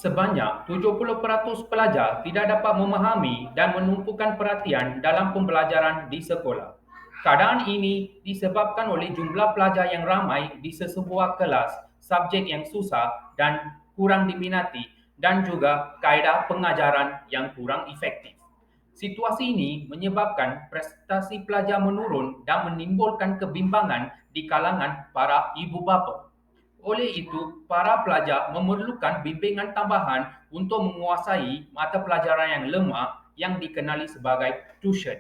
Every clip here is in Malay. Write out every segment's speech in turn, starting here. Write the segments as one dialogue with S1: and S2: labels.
S1: Sebanyak 70% pelajar tidak dapat memahami dan menumpukan perhatian dalam pembelajaran di sekolah. Keadaan ini disebabkan oleh jumlah pelajar yang ramai di sesebuah kelas, subjek yang susah dan kurang diminati, dan juga kaedah pengajaran yang kurang efektif. Situasi ini menyebabkan prestasi pelajar menurun dan menimbulkan kebimbangan di kalangan para ibu bapa. Oleh itu, para pelajar memerlukan bimbingan tambahan untuk menguasai mata pelajaran yang lemah yang dikenali sebagai tuition.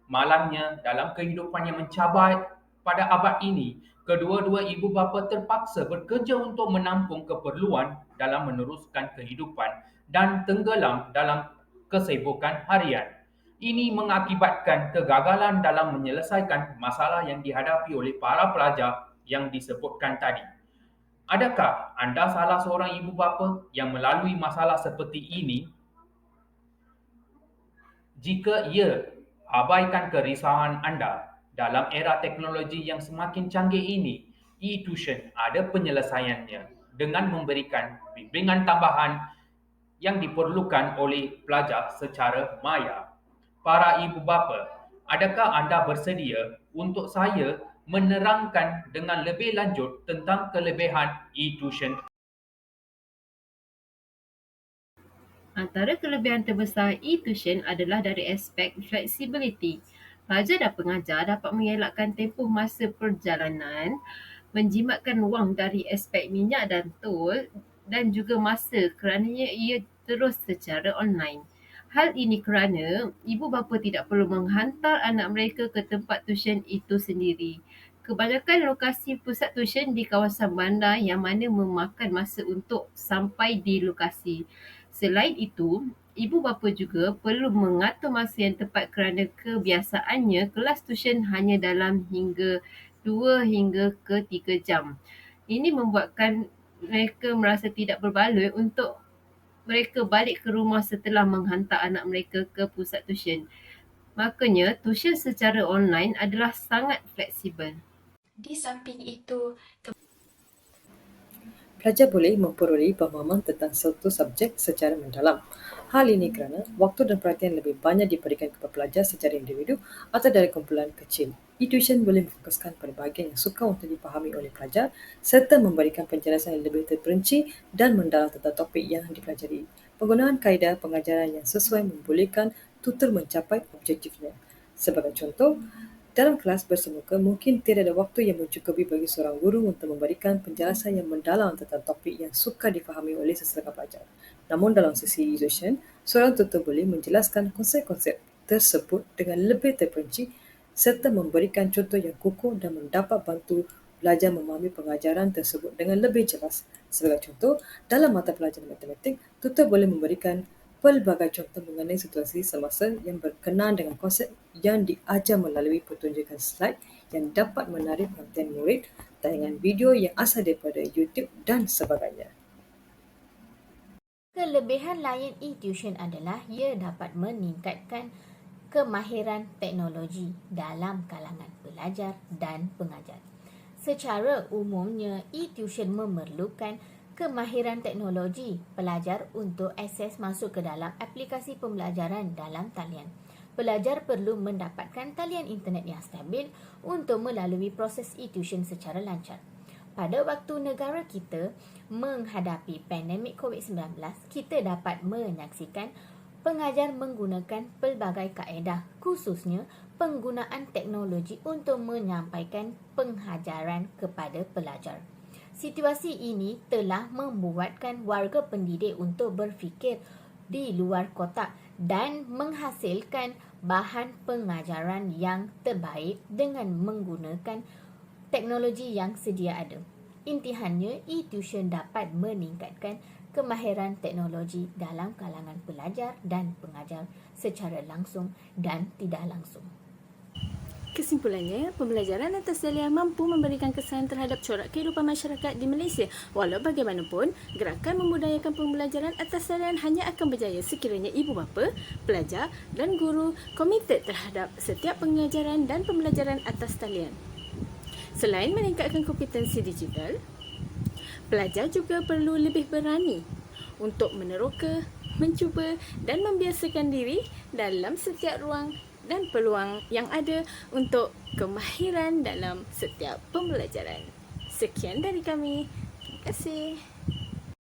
S1: Malangnya, dalam kehidupan yang mencabar pada abad ini, kedua-dua ibu bapa terpaksa bekerja untuk menampung keperluan dalam meneruskan kehidupan dan tenggelam dalam kesibukan harian. Ini mengakibatkan kegagalan dalam menyelesaikan masalah yang dihadapi oleh para pelajar yang disebutkan tadi. Adakah anda salah seorang ibu bapa yang melalui masalah seperti ini? Jika ia, abaikan kerisauan anda. Dalam era teknologi yang semakin canggih ini, e-tuition ada penyelesaiannya dengan memberikan bimbingan tambahan yang diperlukan oleh pelajar secara maya. Para ibu bapa, adakah anda bersedia untuk saya menerangkan dengan lebih lanjut tentang kelebihan e-tuition?
S2: Antara kelebihan terbesar e-tuition adalah dari aspek flexibility. Pelajar dan pengajar dapat mengelakkan tempoh masa perjalanan, menjimatkan wang dari aspek minyak dan tol dan juga masa kerananya ia terus secara online. Hal ini kerana ibu bapa tidak perlu menghantar anak mereka ke tempat tuition itu sendiri. Kebanyakan lokasi pusat tuition di kawasan bandar yang mana memakan masa untuk sampai di lokasi. Selain itu, ibu bapa juga perlu mengatur masa yang tepat kerana kebiasaannya kelas tuition hanya dalam hingga 2 hingga ke 3 jam. Ini membuatkan mereka merasa tidak berbaloi untuk mereka balik ke rumah setelah menghantar anak mereka ke pusat tuition. Makanya, tuition secara online adalah sangat fleksibel.
S3: Di samping itu,
S4: Pelajar boleh memperoleh pemahaman tentang suatu subjek secara mendalam. Hal ini kerana waktu dan perhatian lebih banyak diberikan kepada pelajar secara individu atau dari kumpulan kecil. E-tuition boleh memfokuskan pada bahagian yang sukar untuk dipahami oleh pelajar serta memberikan penjelasan yang lebih terperinci dan mendalam tentang topik yang dipelajari. Penggunaan kaedah pengajaran yang sesuai membolehkan tutor mencapai objektifnya. Sebagai contoh, dalam kelas bersemuka, mungkin tidak ada waktu yang mencukupi bagi seorang guru untuk memberikan penjelasan yang mendalam tentang topik yang sukar difahami oleh sesetengah pelajar. Namun dalam sesi e-tuition, seorang tutor boleh menjelaskan konsep-konsep tersebut dengan lebih terperinci serta memberikan contoh yang kukuh dan mendapat bantu belajar memahami pengajaran tersebut dengan lebih jelas. Sebagai contoh, dalam mata pelajaran matematik, tutor boleh memberikan pelbagai contoh mengenai situasi semasa yang berkenaan dengan konsep yang diajar melalui pertunjukan slide yang dapat menarik perhatian murid, tayangan video yang asal daripada YouTube dan sebagainya.
S3: kelebihan lain e-tuition adalah ia dapat meningkatkan kemahiran teknologi dalam kalangan pelajar dan pengajar. Secara umumnya, e-tuition memerlukan kemahiran teknologi pelajar untuk akses masuk ke dalam aplikasi pembelajaran dalam talian. Pelajar perlu mendapatkan talian internet yang stabil untuk melalui proses e-tuition secara lancar. Pada waktu negara kita menghadapi pandemik COVID-19, kita dapat menyaksikan pengajar menggunakan pelbagai kaedah, khususnya penggunaan teknologi untuk menyampaikan pengajaran kepada pelajar. Situasi ini telah membuatkan warga pendidik untuk berfikir di luar kotak dan menghasilkan bahan pengajaran yang terbaik dengan menggunakan teknologi yang sedia ada. Intihannya, e-tuition dapat meningkatkan kemahiran teknologi dalam kalangan pelajar dan pengajar secara langsung dan tidak langsung.
S5: Kesimpulannya, pembelajaran atas talian mampu memberikan kesan terhadap corak kehidupan masyarakat di Malaysia. Walau bagaimanapun, gerakan memudayakan pembelajaran atas talian hanya akan berjaya sekiranya ibu bapa, pelajar dan guru komited terhadap setiap pengajaran dan pembelajaran atas talian. Selain meningkatkan kompetensi digital, pelajar juga perlu lebih berani untuk meneroka, mencuba dan membiasakan diri dalam setiap ruang dan peluang yang ada untuk kemahiran dalam setiap pembelajaran. Sekian dari kami. Terima kasih.